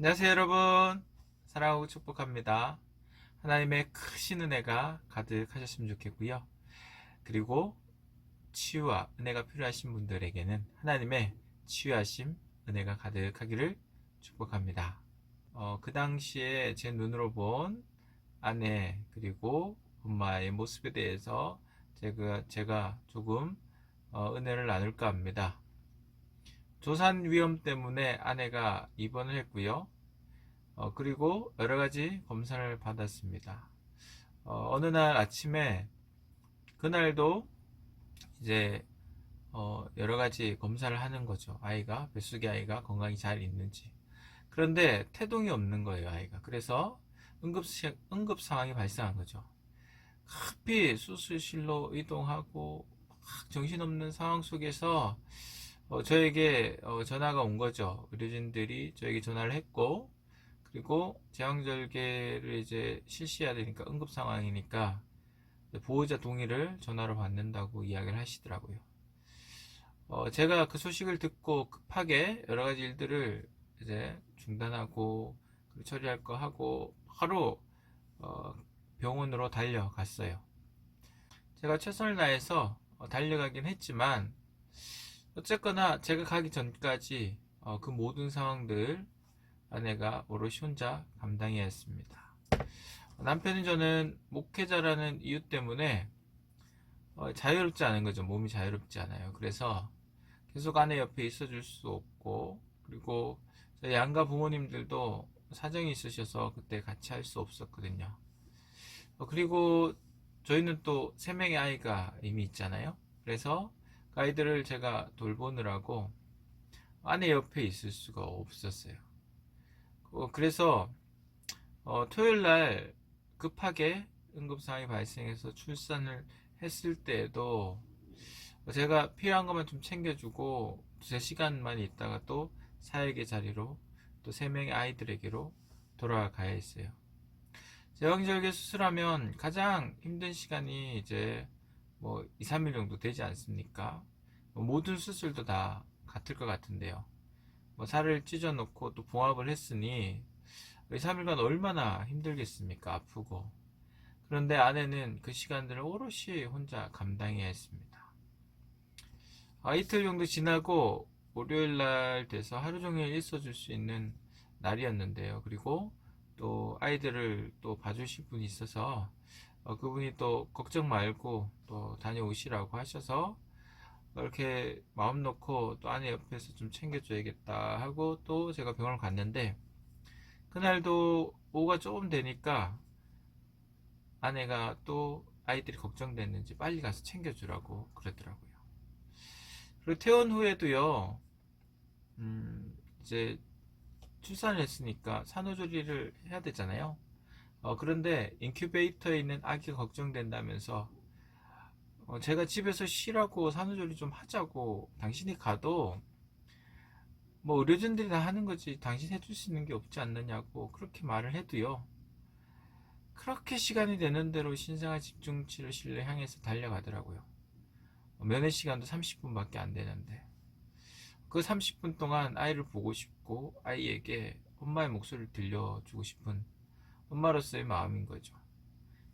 안녕하세요 여러분, 사랑하고 축복합니다. 하나님의 크신 은혜가 가득하셨으면 좋겠고요. 그리고 치유와 은혜가 필요하신 분들에게는 하나님의 치유하심 은혜가 가득하기를 축복합니다. 그 당시에 제 눈으로 본 아내 그리고 엄마의 모습에 대해서 제가 조금 은혜를 나눌까 합니다. 조산 위험 때문에 아내가 입원을 했고요. 그리고 여러 가지 검사를 받았습니다. 어느 날 아침에 그날도 이제 여러 가지 검사를 하는 거죠. 뱃속의 아이가 건강히 잘 있는지. 그런데 태동이 없는 거예요, 아이가. 그래서 응급 상황이 발생한 거죠. 급히 수술실로 이동하고 막 정신없는 상황 속에서 저에게 전화가 온 거죠. 의료진들이 저에게 전화를 했고, 그리고 제왕절개를 이제 실시해야 되니까 응급 상황이니까 보호자 동의를 전화로 받는다고 이야기를 하시더라고요. 제가 그 소식을 듣고 급하게 여러 가지 일들을 이제 중단하고 처리할 거 하고 바로 어, 병원으로 달려갔어요. 제가 최선을 다해서 달려가긴 했지만 어쨌거나 제가 가기 전까지 그 모든 상황들 아내가 오롯이 혼자 감당해야 했습니다. 남편이 저는 목회자라는 이유 때문에 자유롭지 않은 거죠. 몸이 자유롭지 않아요. 그래서 계속 아내 옆에 있어줄 수 없고, 그리고 저희 양가 부모님들도 사정이 있으셔서 그때 같이 할 수 없었거든요. 그리고 저희는 또 3명의 아이가 이미 있잖아요. 그래서 그 아이들을 제가 돌보느라고 아내 옆에 있을 수가 없었어요. 그래서 토요일 날 급하게 응급상황이 발생해서 출산을 했을 때에도 제가 필요한 것만 좀 챙겨주고 2시간만 있다가 또 사역의 자리로 또 3명의 아이들에게로 돌아가야 했어요. 제왕절개 수술하면 가장 힘든 시간이 이제 뭐 2, 3일 정도 되지 않습니까? 모든 수술도 다 같을 것 같은데요. 뭐 살을 찢어놓고 또 봉합을 했으니 2, 3일간 얼마나 힘들겠습니까? 아프고. 그런데 아내는 그 시간들을 오롯이 혼자 감당해야 했습니다. 이틀 정도 지나고 월요일 날 돼서 하루 종일 있어줄 수 있는 날이었는데요. 그리고 또 아이들을 또 봐주실 분이 있어서 그분이 또 걱정 말고 또 다녀오시라고 하셔서 이렇게 마음 놓고 또 아내 옆에서 좀 챙겨줘야겠다 하고 또 제가 병원을 갔는데 그날도 오후가 조금 되니까 아내가 또 아이들이 걱정됐는지 빨리 가서 챙겨주라고 그러더라고요. 그리고 퇴원 후에도요, 이제 출산을 했으니까 산후조리를 해야 되잖아요. 그런데 인큐베이터에 있는 아기가 걱정된다면서 제가 집에서 쉬라고 산후조리 좀 하자고 당신이 가도 뭐 의료진들이 다 하는 거지 당신 해줄 수 있는 게 없지 않느냐고 그렇게 말을 해도요. 그렇게 시간이 되는 대로 신생아 집중치료실을 향해서 달려가더라고요. 면회 시간도 30분밖에 안 되는데 그 30분 동안 아이를 보고 싶고 아이에게 엄마의 목소리를 들려주고 싶은 엄마로서의 마음인 거죠.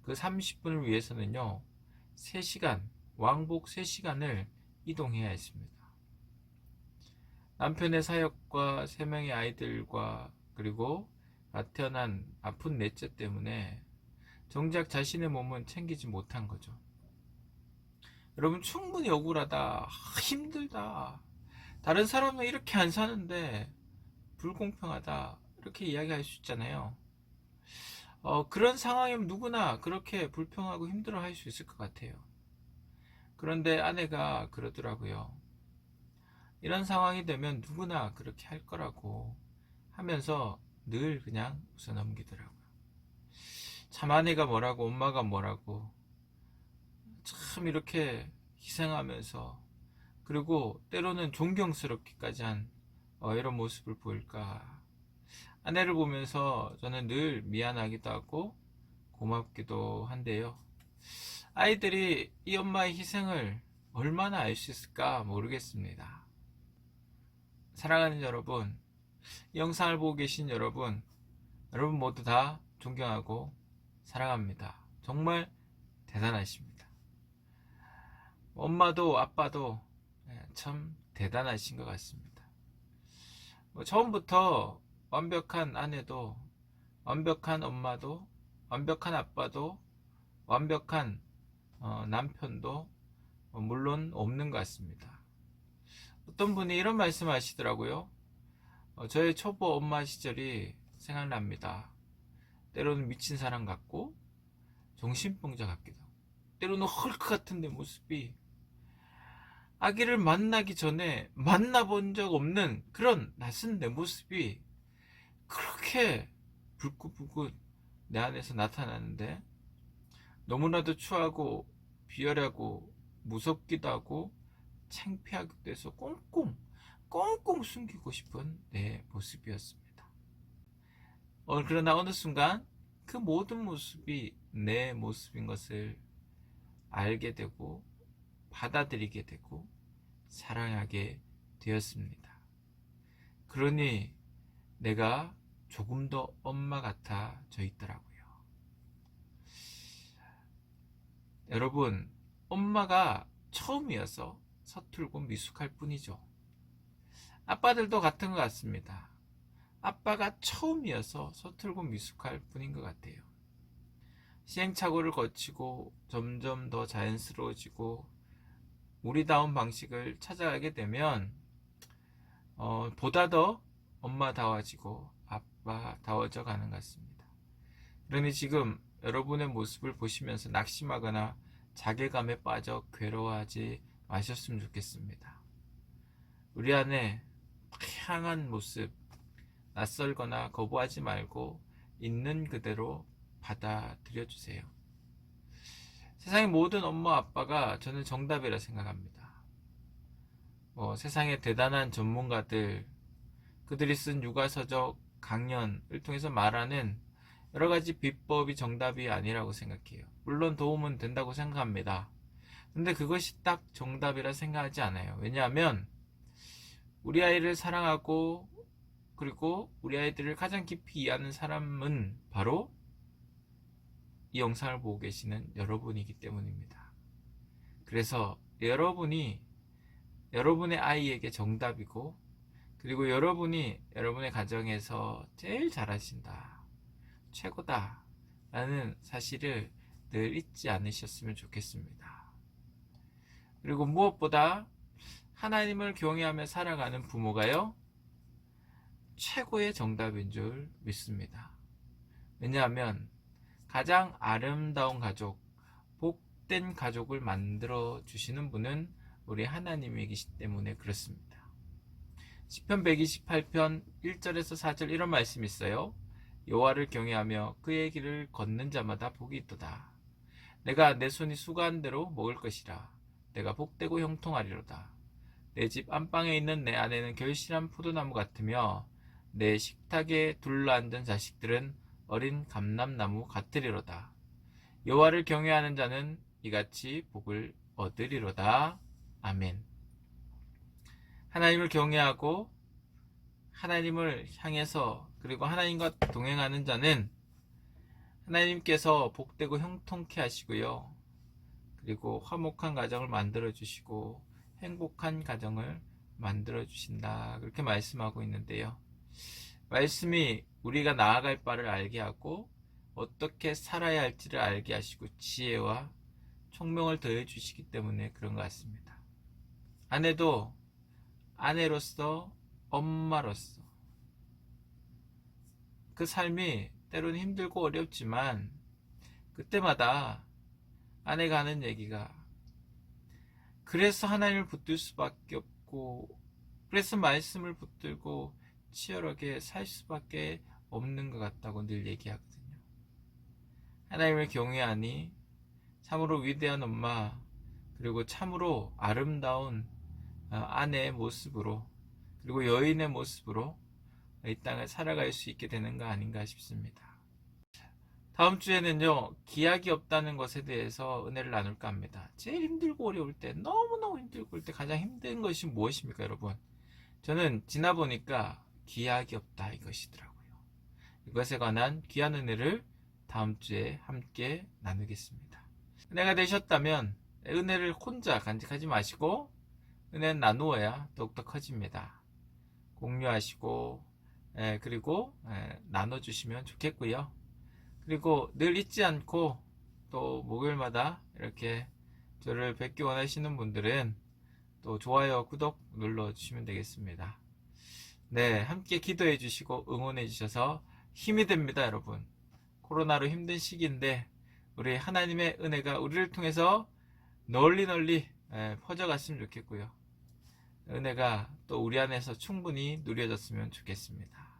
그 30분을 위해서는요, 3시간, 왕복 3시간을 이동해야 했습니다. 남편의 사역과 3명의 아이들과 그리고 태어난 아픈 넷째 때문에 정작 자신의 몸은 챙기지 못한 거죠. 여러분 충분히 억울하다, 힘들다, 다른 사람은 이렇게 안 사는데 불공평하다 이렇게 이야기할 수 있잖아요. 그런 상황이면 누구나 그렇게 불평하고 힘들어 할 수 있을 것 같아요. 그런데 아내가 그러더라고요. 이런 상황이 되면 누구나 그렇게 할 거라고 하면서 늘 그냥 웃어 넘기더라고요. 참 아내가 뭐라고 엄마가 뭐라고 참 이렇게 희생하면서 그리고 때로는 존경스럽기까지 한 이런 모습을 보일까. 아내를 보면서 저는 늘 미안하기도 하고 고맙기도 한데요. 아이들이 이 엄마의 희생을 얼마나 알 수 있을까 모르겠습니다. 사랑하는 여러분, 이 영상을 보고 계신 여러분 모두 다 존경하고 사랑합니다. 정말 대단하십니다. 엄마도 아빠도 참 대단하신 것 같습니다. 처음부터 완벽한 아내도, 완벽한 엄마도, 완벽한 아빠도, 완벽한 남편도 물론 없는 것 같습니다. 어떤 분이 이런 말씀 하시더라고요. 저의 초보 엄마 시절이 생각납니다. 때로는 미친 사람 같고 정신병자 같기도 하고, 때로는 헐크 같은 내 모습이 아기를 만나기 전에 만나본 적 없는 그런 낯선 내 모습이 그렇게 불긋불긋 내 안에서 나타나는데, 너무나도 추하고 비열하고 무섭기도 하고 창피하기도 해서 꽁꽁 숨기고 싶은 내 모습이었습니다. 그러나 어느 순간 그 모든 모습이 내 모습인 것을 알게 되고 받아들이게 되고 사랑하게 되었습니다. 그러니 내가 조금 더 엄마 같아져 있더라고요. 여러분, 엄마가 처음이어서 서툴고 미숙할 뿐이죠. 아빠들도 같은 것 같습니다. 아빠가 처음이어서 서툴고 미숙할 뿐인 것 같아요. 시행착오를 거치고 점점 더 자연스러워지고 우리다운 방식을 찾아가게 되면 보다 더 엄마다워지고 아빠다워져 가는 것 같습니다. 그러니 지금 여러분의 모습을 보시면서 낙심하거나 자괴감에 빠져 괴로워하지 마셨으면 좋겠습니다. 우리 안에 향한 모습, 낯설거나 거부하지 말고 있는 그대로 받아들여 주세요. 세상의 모든 엄마 아빠가 저는 정답이라 생각합니다. 세상의 대단한 전문가들, 그들이 쓴 육아서적 강연을 통해서 말하는 여러 가지 비법이 정답이 아니라고 생각해요. 물론 도움은 된다고 생각합니다. 근데 그것이 딱 정답이라 생각하지 않아요. 왜냐하면 우리 아이를 사랑하고 그리고 우리 아이들을 가장 깊이 이해하는 사람은 바로 이 영상을 보고 계시는 여러분이기 때문입니다. 그래서 여러분이 여러분의 아이에게 정답이고, 그리고 여러분이 여러분의 가정에서 제일 잘하신다, 최고다 라는 사실을 늘 잊지 않으셨으면 좋겠습니다. 그리고 무엇보다 하나님을 경외하며 살아가는 부모가요, 최고의 정답인 줄 믿습니다. 왜냐하면 가장 아름다운 가족, 복된 가족을 만들어 주시는 분은 우리 하나님이시기 때문에 그렇습니다. 시편 128편 1절에서 4절 이런 말씀이 있어요. 여호와를 경외하며 그의 길을 걷는 자마다 복이 있도다. 내가 내 손이 수고한 대로 먹을 것이라. 내가 복되고 형통하리로다. 내 집 안방에 있는 내 아내는 결실한 포도나무 같으며 내 식탁에 둘러앉은 자식들은 어린 감람나무 같으리로다. 여호와를 경외하는 자는 이같이 복을 얻으리로다. 아멘. 하나님을 경외하고 하나님을 향해서 그리고 하나님과 동행하는 자는 하나님께서 복되고 형통케 하시고요, 그리고 화목한 가정을 만들어 주시고 행복한 가정을 만들어 주신다, 그렇게 말씀하고 있는데요. 말씀이 우리가 나아갈 바를 알게 하고 어떻게 살아야 할지를 알게 하시고 지혜와 총명을 더해 주시기 때문에 그런 것 같습니다. 아내도 아내로서, 엄마로서 그 삶이 때로는 힘들고 어렵지만 그때마다 아내가 하는 얘기가, 그래서 하나님을 붙들 수밖에 없고, 그래서 말씀을 붙들고 치열하게 살 수밖에 없는 것 같다고 늘 얘기하거든요. 하나님을 경외하니 참으로 위대한 엄마, 그리고 참으로 아름다운 아내의 모습으로, 그리고 여인의 모습으로 이 땅을 살아갈 수 있게 되는 거 아닌가 싶습니다. 다음 주에는요, 기약이 없다는 것에 대해서 은혜를 나눌까 합니다. 제일 힘들고 어려울 때, 너무너무 힘들고 올 때 가장 힘든 것이 무엇입니까, 여러분? 저는 지나보니까 기약이 없다 이것이더라고요. 이것에 관한 귀한 은혜를 다음 주에 함께 나누겠습니다. 은혜가 되셨다면 은혜를 혼자 간직하지 마시고 은혜는 나누어야 더욱더 커집니다. 공유하시고 그리고 나눠주시면 좋겠고요. 그리고 늘 잊지 않고 또 목요일마다 이렇게 저를 뵙기 원하시는 분들은 또 좋아요, 구독 눌러주시면 되겠습니다. 네, 함께 기도해 주시고 응원해 주셔서 힘이 됩니다, 여러분. 코로나로 힘든 시기인데 우리 하나님의 은혜가 우리를 통해서 널리 퍼져갔으면 좋겠고요. 은혜가 또 우리 안에서 충분히 누려졌으면 좋겠습니다.